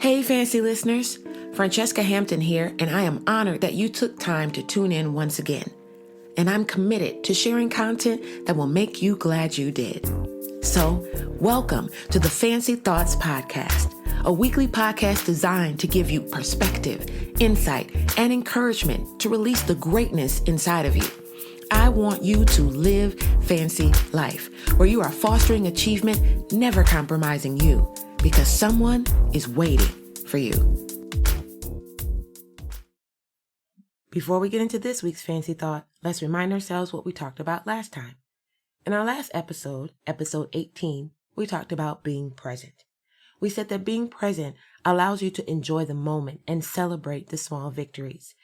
Hey, fancy listeners. Francesca Hampton here, and I am honored that you took time to tune in once again. And I'm committed to sharing content that will make you glad you did. So, welcome to the Fancy Thoughts Podcast, a weekly podcast designed to give you perspective, insight, and encouragement to release the greatness inside of you. I want you to live fancy life, where you are fostering achievement, never compromising you, because someone is waiting for you. Before we get into this week's fancy thought, let's remind ourselves what we talked about last time. In our last episode, episode 18, we talked about being present. We said that being present allows you to enjoy the moment and celebrate the small victories.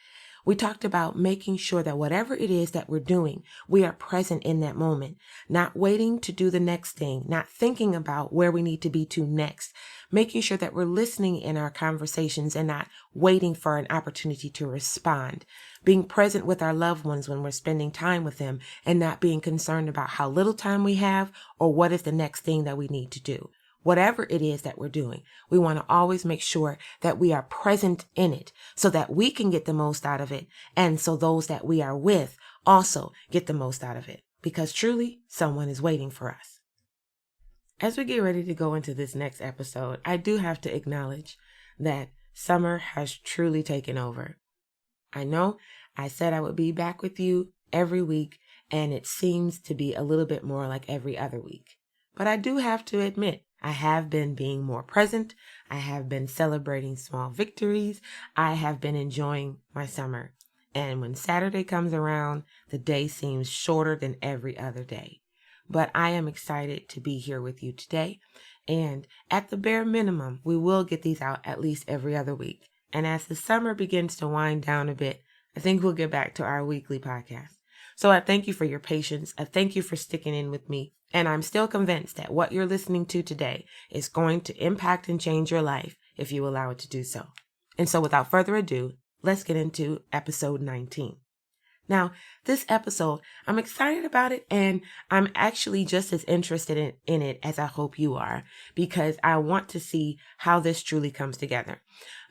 We talked about making sure that whatever it is that we're doing, we are present in that moment, not waiting to do the next thing, not thinking about where we need to be to next, making sure that we're listening in our conversations and not waiting for an opportunity to respond, being present with our loved ones when we're spending time with them and not being concerned about how little time we have or what is the next thing that we need to do. Whatever it is that we're doing, we want to always make sure that we are present in it so that we can get the most out of it. And so those that we are with also get the most out of it, because truly someone is waiting for us. As we get ready to go into this next episode, I do have to acknowledge that summer has truly taken over. I know I said I would be back with you every week, and it seems to be a little bit more like every other week. But I do have to admit, I have been being more present. I have been celebrating small victories. I have been enjoying my summer. And when Saturday comes around, the day seems shorter than every other day. But I am excited to be here with you today. And at the bare minimum, we will get these out at least every other week. And as the summer begins to wind down a bit, I think we'll get back to our weekly podcast. So I thank you for your patience. I thank you for sticking in with me. And I'm still convinced that what you're listening to today is going to impact and change your life if you allow it to do so. And so without further ado, let's get into episode 19. Now, this episode, I'm excited about it, and I'm actually just as interested in it as I hope you are, because I want to see how this truly comes together.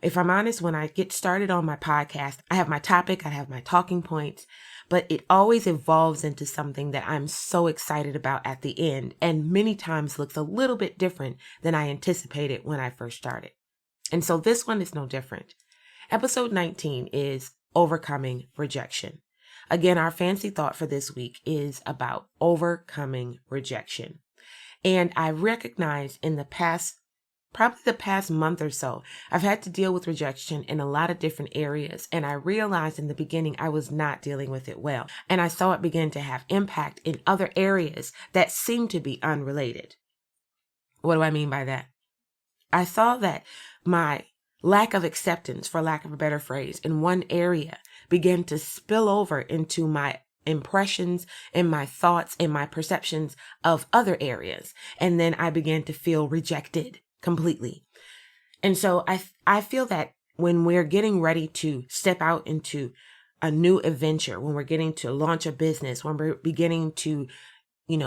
If I'm honest, when I get started on my podcast, I have my topic, I have my talking points, but it always evolves into something that I'm so excited about at the end, and many times looks a little bit different than I anticipated when I first started. And so this one is no different. Episode 19 is overcoming rejection. Again, our fancy thought for this week is about overcoming rejection. And I recognize in the past, probably the past month or so, I've had to deal with rejection in a lot of different areas. And I realized in the beginning I was not dealing with it well. And I saw it begin to have impact in other areas that seemed to be unrelated. What do I mean by that? I saw that my lack of acceptance, for lack of a better phrase, in one area began to spill over into my impressions and my thoughts and my perceptions of other areas. And then I began to feel rejected completely. And so I feel that when we're getting ready to step out into a new adventure, when we're getting to launch a business, when we're beginning to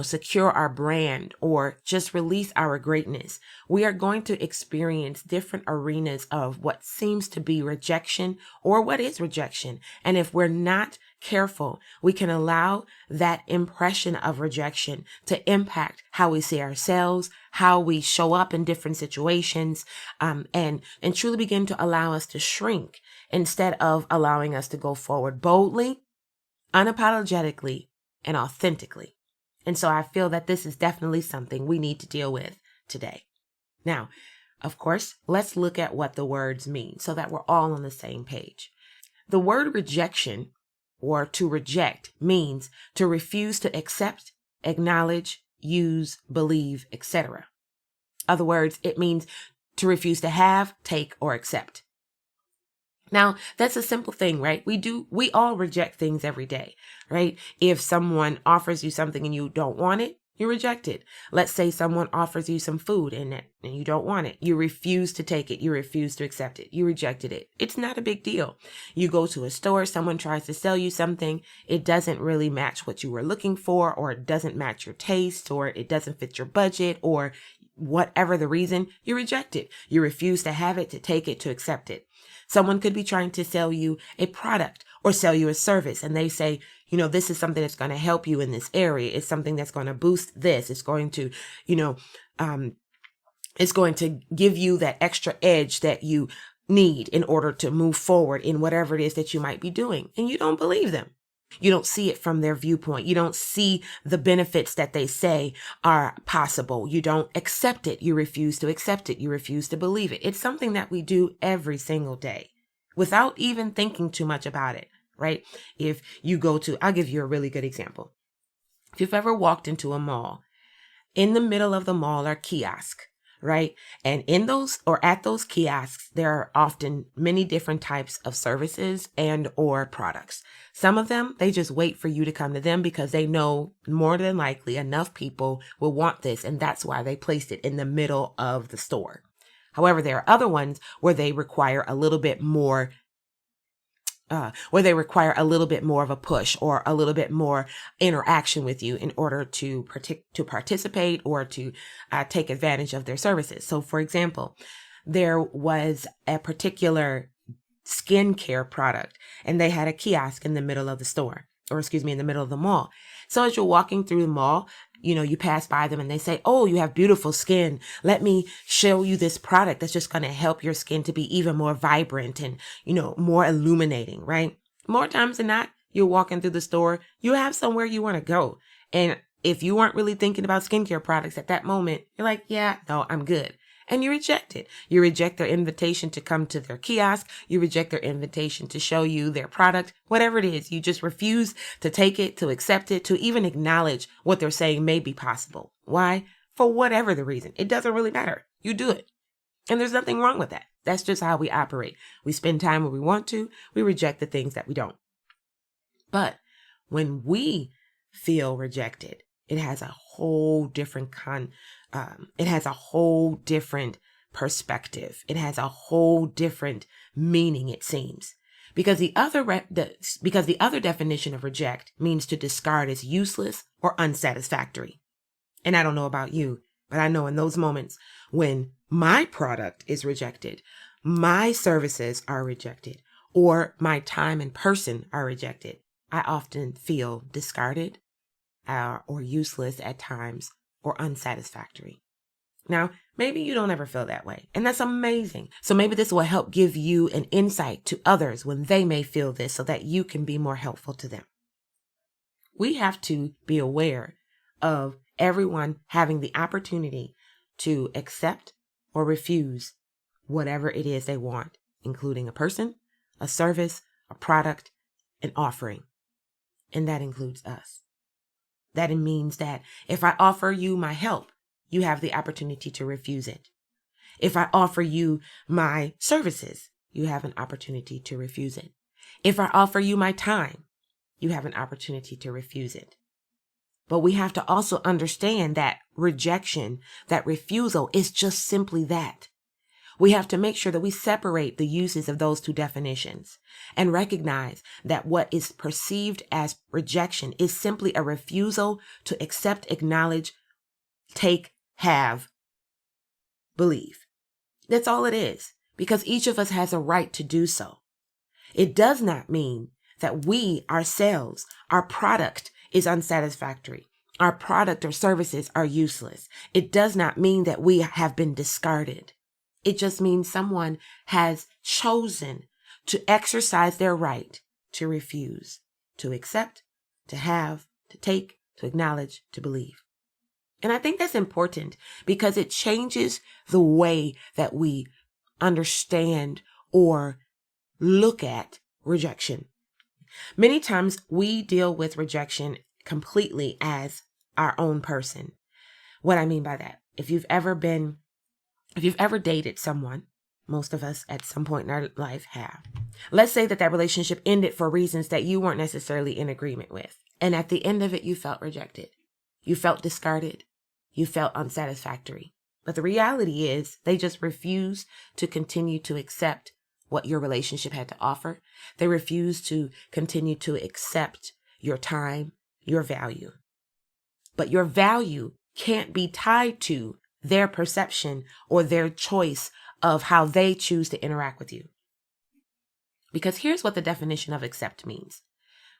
secure our brand or just release our greatness, we are going to experience different arenas of what seems to be rejection or what is rejection. And if we're not careful, we can allow that impression of rejection to impact how we see ourselves, how we show up in different situations, and truly begin to allow us to shrink instead of allowing us to go forward boldly, unapologetically, and authentically. And so I feel that this is definitely something we need to deal with today. Now, of course, let's look at what the words mean so that we're all on the same page. The word rejection, or to reject, means to refuse to accept, acknowledge, use, believe, etc. Other words, it means to refuse to have, take, or accept. Now, that's a simple thing, right? We all reject things every day, right? If someone offers you something and you don't want it, you reject it. Let's say someone offers you some food and you don't want it. You refuse to take it. You refuse to accept it. You rejected it. It's not a big deal. You go to a store, someone tries to sell you something. It doesn't really match what you were looking for, or it doesn't match your taste, or it doesn't fit your budget, or whatever the reason, you reject it. You refuse to have it, to take it, to accept it. Someone could be trying to sell you a product or sell you a service, and they say, this is something that's going to help you in this area. It's something that's going to boost this. It's going to, it's going to give you that extra edge that you need in order to move forward in whatever it is that you might be doing. And you don't believe them. You don't see it from their viewpoint. You don't see the benefits that they say are possible. You don't accept it. You refuse to accept it. You refuse to believe it. It's something that we do every single day without even thinking too much about it, right? If you I'll give you a really good example. If you've ever walked into a mall, in the middle of the mall are kiosks, right? And in those or at those kiosks, there are often many different types of services and or products. Some of them, they just wait for you to come to them because they know more than likely enough people will want this. And that's why they placed it in the middle of the store. However, there are other ones where they require a little bit more of a push or a little bit more interaction with you in order to participate or to take advantage of their services. So, for example, there was a particular skincare product and they had a kiosk in the middle of the store, in the middle of the mall. So as you're walking through the mall, you pass by them and they say, "Oh, you have beautiful skin. Let me show you this product that's just going to help your skin to be even more vibrant and, more illuminating," right? More times than not, you're walking through the store, you have somewhere you want to go. And if you weren't really thinking about skincare products at that moment, you're like, "Yeah, no, I'm good." And you reject it. You reject their invitation to come to their kiosk. You reject their invitation to show you their product, whatever it is. You just refuse to take it, to accept it, to even acknowledge what they're saying may be possible. Why? For whatever the reason. It doesn't really matter. You do it. And there's nothing wrong with that. That's just how we operate. We spend time where we want to. We reject the things that we don't. But when we feel rejected, it has a whole different perspective. It has a whole different meaning, it seems. Because the other definition of reject means to discard as useless or unsatisfactory. And I don't know about you, but I know in those moments when my product is rejected, my services are rejected, or my time and person are rejected, I often feel discarded or useless at times or unsatisfactory. Now, maybe you don't ever feel that way, and that's amazing. So maybe this will help give you an insight to others when they may feel this so that you can be more helpful to them. We have to be aware of everyone having the opportunity to accept or refuse whatever it is they want, including a person, a service, a product, an offering. And that includes us. That means that if I offer you my help, you have the opportunity to refuse it. If I offer you my services, you have an opportunity to refuse it. If I offer you my time, you have an opportunity to refuse it. But we have to also understand that rejection, that refusal is just simply that. We have to make sure that we separate the uses of those two definitions and recognize that what is perceived as rejection is simply a refusal to accept, acknowledge, take, have, believe. That's all it is, because each of us has a right to do so. It does not mean that we ourselves, our product is unsatisfactory. Our product or services are useless. It does not mean that we have been discarded. It just means someone has chosen to exercise their right to refuse, to accept, to have, to take, to acknowledge, to believe. And I think that's important because it changes the way that we understand or look at rejection. Many times we deal with rejection completely as our own person. What I mean by that, if you've ever dated someone, most of us at some point in our life have. Let's say that relationship ended for reasons that you weren't necessarily in agreement with. And at the end of it, you felt rejected. You felt discarded. You felt unsatisfactory. But the reality is they just refused to continue to accept what your relationship had to offer. They refused to continue to accept your time, your value. But your value can't be tied to their perception or their choice of how they choose to interact with you. Because here's what the definition of accept means.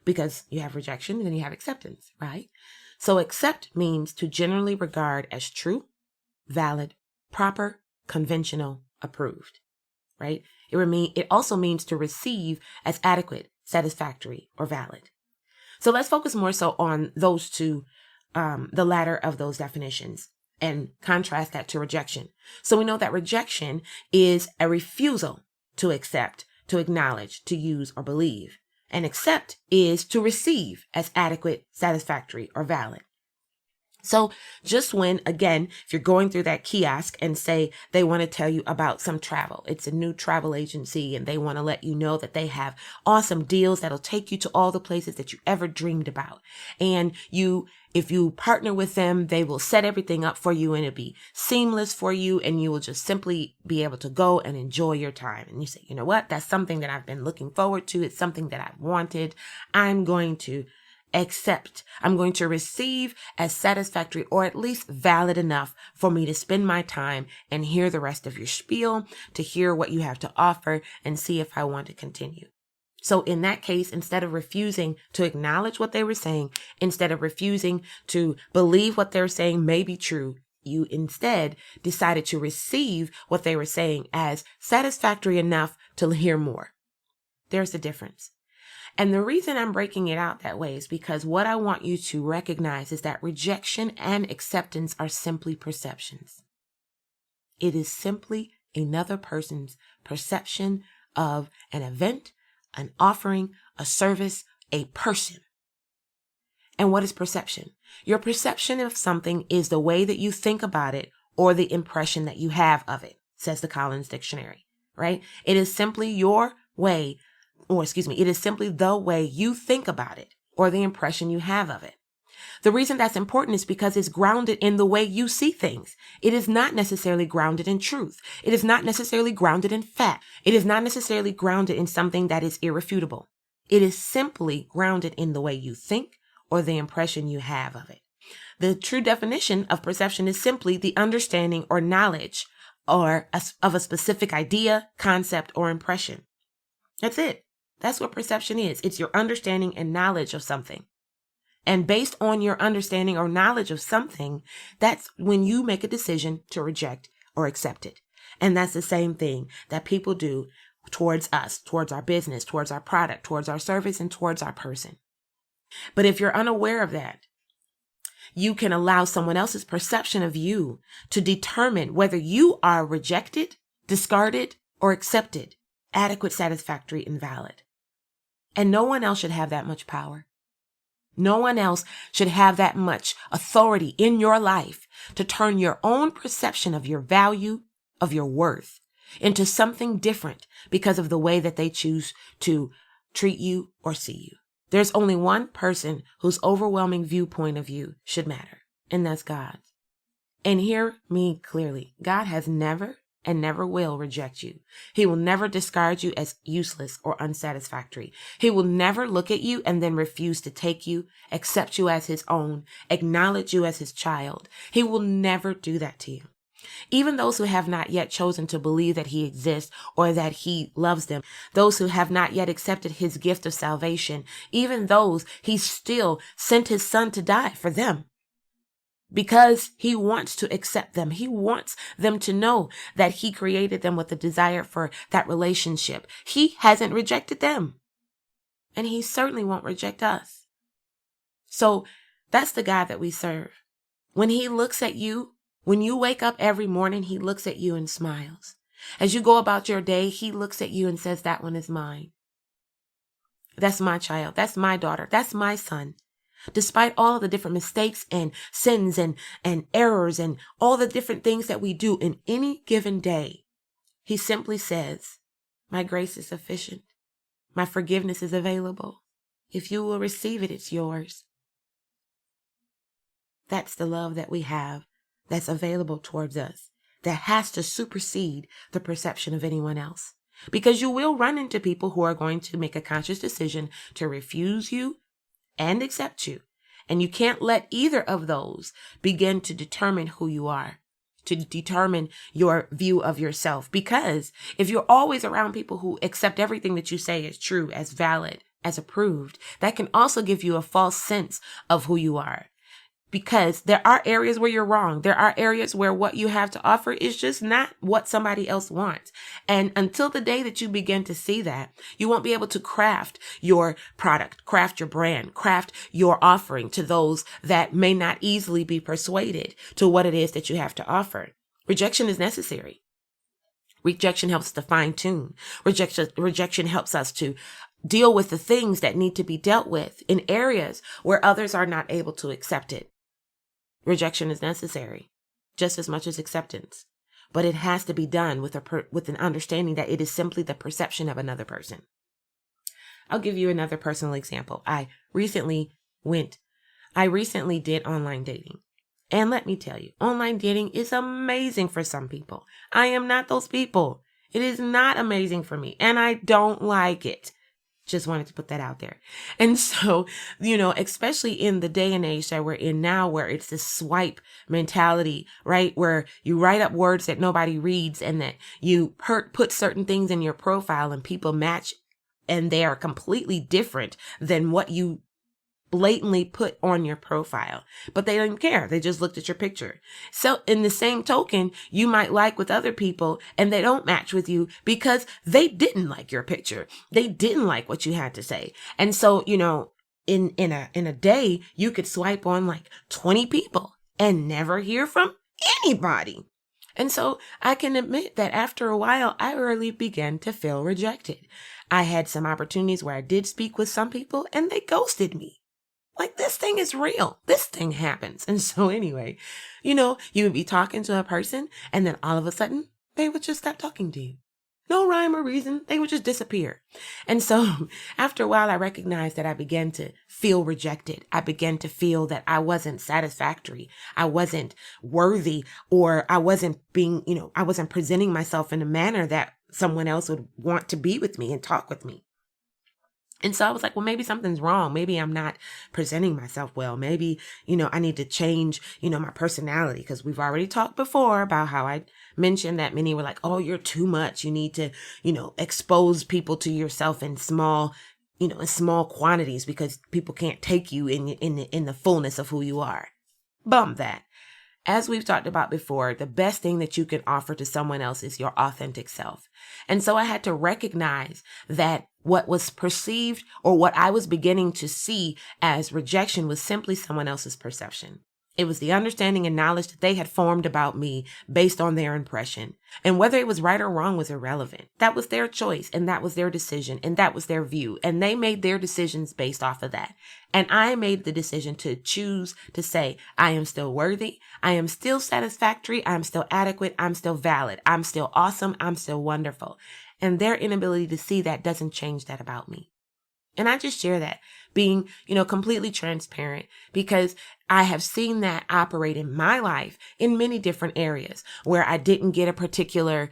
Because you have rejection and then you have acceptance, right? So accept means to generally regard as true, valid, proper, conventional, approved, right? It also means to receive as adequate, satisfactory, or valid. So let's focus more so on those two, the latter of those definitions, and contrast that to rejection. So we know that rejection is a refusal to accept, to acknowledge, to use, or believe. And accept is to receive as adequate, satisfactory, or valid. So just when, again, if you're going through that kiosk and say they want to tell you about some travel, it's a new travel agency and they want to let you know that they have awesome deals that'll take you to all the places that you ever dreamed about. And if you partner with them, they will set everything up for you and it'll be seamless for you and you will just simply be able to go and enjoy your time. And you say, you know what? That's something that I've been looking forward to. It's something that I've wanted. I'm going to accept. I'm going to receive as satisfactory or at least valid enough for me to spend my time and hear the rest of your spiel, to hear what you have to offer and see if I want to continue. So in that case, instead of refusing to acknowledge what they were saying, instead of refusing to believe what they're saying may be true, you instead decided to receive what they were saying as satisfactory enough to hear more. There's a difference. And the reason I'm breaking it out that way is because what I want you to recognize is that rejection and acceptance are simply perceptions. It is simply another person's perception of an event, an offering, a service, a person. And what is perception? Your perception of something is the way that you think about it or the impression that you have of it, says the Collins Dictionary, right? It is simply your way, it is simply the way you think about it or the impression you have of it. The reason that's important is because it's grounded in the way you see things. It is not necessarily grounded in truth. It is not necessarily grounded in fact. It is not necessarily grounded in something that is irrefutable. It is simply grounded in the way you think or the impression you have of it. The true definition of perception is simply the understanding or knowledge of a specific idea, concept, or impression. That's it. That's what perception is. It's your understanding and knowledge of something. And based on your understanding or knowledge of something, that's when you make a decision to reject or accept it. And that's the same thing that people do towards us, towards our business, towards our product, towards our service, and towards our person. But if you're unaware of that, you can allow someone else's perception of you to determine whether you are rejected, discarded, or accepted, adequate, satisfactory, and valid. And no one else should have that much power. No one else should have that much authority in your life to turn your own perception of your value, of your worth, into something different because of the way that they choose to treat you or see you. There's only one person whose overwhelming viewpoint of you should matter, and that's God. And hear me clearly. God has never and never will reject you. He will never discard you as useless or unsatisfactory. He will never look at you and then refuse to take you, accept you as his own, acknowledge you as his child. He will never do that to you. Even those who have not yet chosen to believe that he exists or that he loves them, those who have not yet accepted his gift of salvation, even those, he still sent his son to die for them. Because he wants to accept them. He wants them to know that he created them with a desire for that relationship. He hasn't rejected them. And he certainly won't reject us. So that's the God that we serve. When he looks at you, when you wake up every morning, he looks at you and smiles. As you go about your day, he looks at you and says, that one is mine. That's my child. That's my daughter. That's my son. Despite all of the different mistakes and sins and errors and all the different things that we do in any given day, he simply says, my grace is sufficient. My forgiveness is available. If you will receive it, it's yours. That's the love that we have that's available towards us, that has to supersede the perception of anyone else. Because you will run into people who are going to make a conscious decision to refuse you and accept you. And you can't let either of those begin to determine who you are. to determine your view of yourself. Because if you're always around people who accept everything that you say as true, as valid, as approved, that can also give you a false sense of who you are. Because there are areas where you're wrong. There are areas where what you have to offer is just not what somebody else wants. And until the day that you begin to see that, you won't be able to craft your product, craft your brand, craft your offering to those that may not easily be persuaded to what it is that you have to offer. Rejection is necessary. Rejection helps to fine tune. Rejection helps us to deal with the things that need to be dealt with in areas where others are not able to accept it. Rejection is necessary, just as much as acceptance, but it has to be done with an understanding that it is simply the perception of another person. I'll give you another personal example. I recently did online dating. And let me tell you, online dating is amazing for some people. I am not those people. It is not amazing for me, and I don't like it. Just wanted to put that out there. And so, especially in the day and age that we're in now, where it's this swipe mentality, right? Where you write up words that nobody reads and that you put certain things in your profile and people match and they are completely different than what you blatantly put on your profile, but they don't care. They just looked at your picture. So in the same token, you might like with other people and they don't match with you because they didn't like your picture. They didn't like what you had to say. And so, in a day, you could swipe on like 20 people and never hear from anybody. And so I can admit that after a while, I really began to feel rejected. I had some opportunities where I did speak with some people and they ghosted me. Like, this thing is real. This thing happens. And so anyway, you would be talking to a person and then all of a sudden they would just stop talking to you. No rhyme or reason. They would just disappear. And so after a while, I recognized that I began to feel rejected. I began to feel that I wasn't satisfactory. I wasn't worthy, or I wasn't I wasn't presenting myself in a manner that someone else would want to be with me and talk with me. And so I was like, well, maybe something's wrong. Maybe I'm not presenting myself well. Maybe, I need to change, my personality, because we've already talked before about how I mentioned that many were like, oh, you're too much. You need to, expose people to yourself in small quantities because people can't take you in the fullness of who you are. Bump that. As we've talked about before, the best thing that you can offer to someone else is your authentic self. And so I had to recognize that what was perceived or what I was beginning to see as rejection was simply someone else's perception. It was the understanding and knowledge that they had formed about me based on their impression. And whether it was right or wrong was irrelevant. That was their choice, and that was their decision, and that was their view. And they made their decisions based off of that. And I made the decision to choose to say, I am still worthy. I am still satisfactory. I'm still adequate. I'm still valid. I'm still awesome. I'm still wonderful. And their inability to see that doesn't change that about me. And I just share that, being, completely transparent, because I have seen that operate in my life in many different areas where I didn't get a particular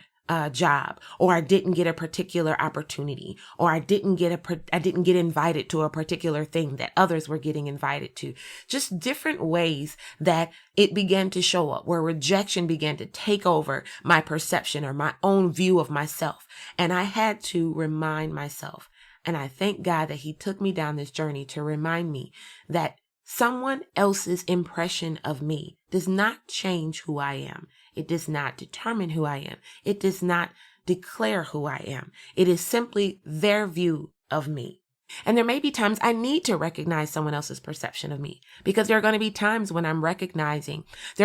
job, or I didn't get a particular opportunity, or I didn't get invited to a particular thing that others were getting invited to. Just different ways that it began to show up, where rejection began to take over my perception or my own view of myself. And I had to remind myself. And I thank God that he took me down this journey to remind me that someone else's impression of me does not change who I am. It does not determine who I am. It does not declare who I am. It is simply their view of me. And there may be times I need to recognize someone else's perception of me, because there are going to be times when there are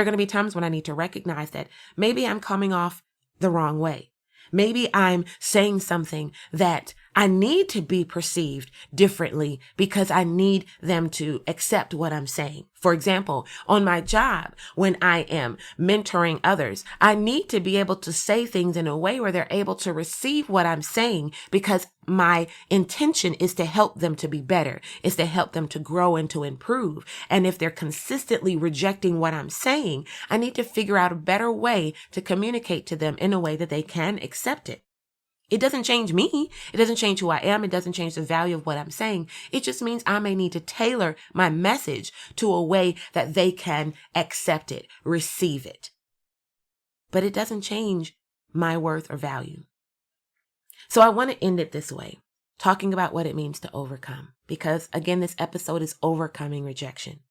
going to be times when I need to recognize that maybe I'm coming off the wrong way. Maybe I'm saying something that I need to be perceived differently because I need them to accept what I'm saying. For example, on my job, when I am mentoring others, I need to be able to say things in a way where they're able to receive what I'm saying, because my intention is to help them to be better, is to help them to grow and to improve. And if they're consistently rejecting what I'm saying, I need to figure out a better way to communicate to them in a way that they can accept it. It doesn't change me. It doesn't change who I am. It doesn't change the value of what I'm saying. It just means I may need to tailor my message to a way that they can accept it, receive it. but it doesn't change my worth or value. So I want to end it this way, talking about what it means to overcome, because again, this episode is overcoming rejection.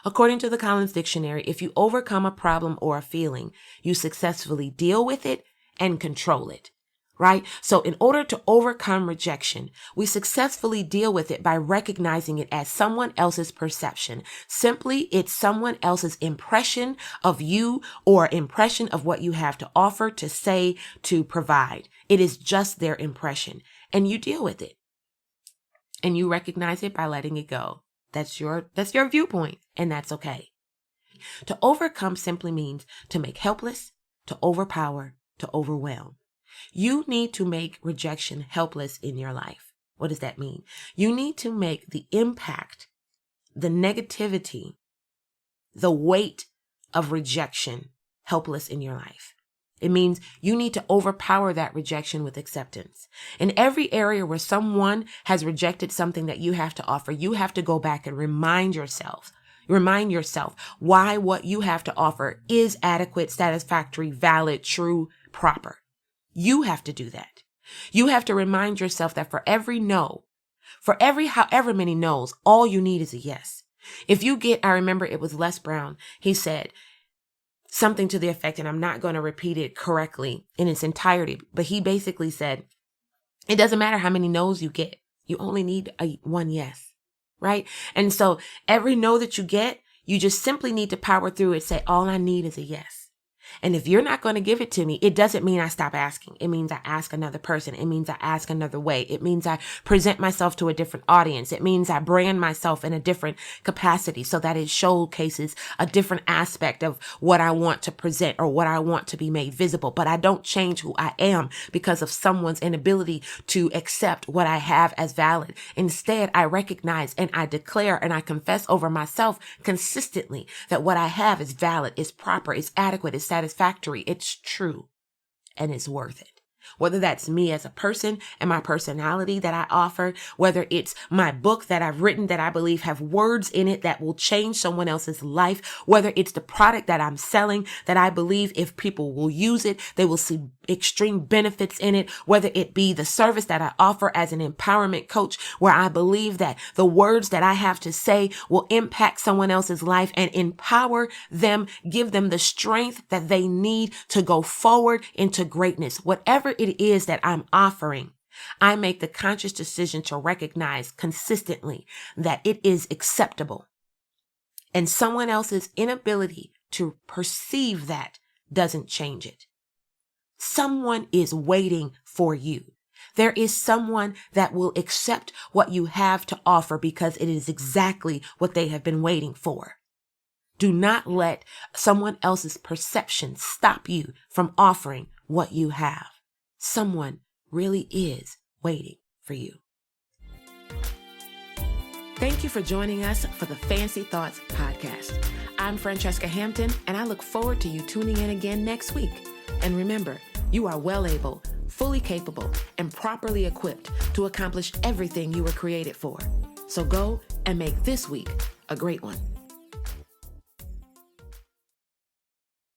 According to the Collins Dictionary, if you overcome a problem or a feeling, you successfully deal with it and control it, right? So in order to overcome rejection, we successfully deal with it by recognizing it as someone else's perception. Simply, it's someone else's impression of you or impression of what you have to offer, to say, to provide. It is just their impression, and you deal with it. And you recognize it by letting it go. That's your viewpoint, and that's okay. To overcome simply means to make helpless, to overpower, to overwhelm. You need to make rejection helpless in your life. What does that mean? You need to make the impact, the negativity, the weight of rejection helpless in your life. It means you need to overpower that rejection with acceptance. In every area where someone has rejected something that you have to offer, you have to go back and remind yourself why what you have to offer is adequate, satisfactory, valid, true, proper. You have to do that. You have to remind yourself that for every no, for every however many no's, all you need is a yes. If you get, I remember it was Les Brown, he said something to the effect, and I'm not going to repeat it correctly in its entirety, but he basically said, it doesn't matter how many no's you get. You only need one yes, right? And so every no that you get, you just simply need to power through it. Say, all I need is a yes. And if you're not going to give it to me, it doesn't mean I stop asking. It means I ask another person. It means I ask another way. It means I present myself to a different audience. It means I brand myself in a different capacity so that it showcases a different aspect of what I want to present or what I want to be made visible. But I don't change who I am because of someone's inability to accept what I have as valid. Instead, I recognize and I declare and I confess over myself consistently that what I have is valid, is proper, is adequate, is satisfactory, it's true, and it's worth it. Whether that's me as a person and my personality that I offer, whether it's my book that I've written that I believe have words in it that will change someone else's life, whether it's the product that I'm selling that I believe if people will use it, they will see extreme benefits in it, whether it be the service that I offer as an empowerment coach, where I believe that the words that I have to say will impact someone else's life and empower them, give them the strength that they need to go forward into greatness. Whatever it is that I'm offering, I make the conscious decision to recognize consistently that it is acceptable. And someone else's inability to perceive that doesn't change it. Someone is waiting for you. There is someone that will accept what you have to offer because it is exactly what they have been waiting for. Do not let someone else's perception stop you from offering what you have. Someone really is waiting for you. Thank you for joining us for the Fancy Thoughts podcast. I'm Francesca Hampton, and I look forward to you tuning in again next week. And remember, you are well able, fully capable, and properly equipped to accomplish everything you were created for. So go and make this week a great one.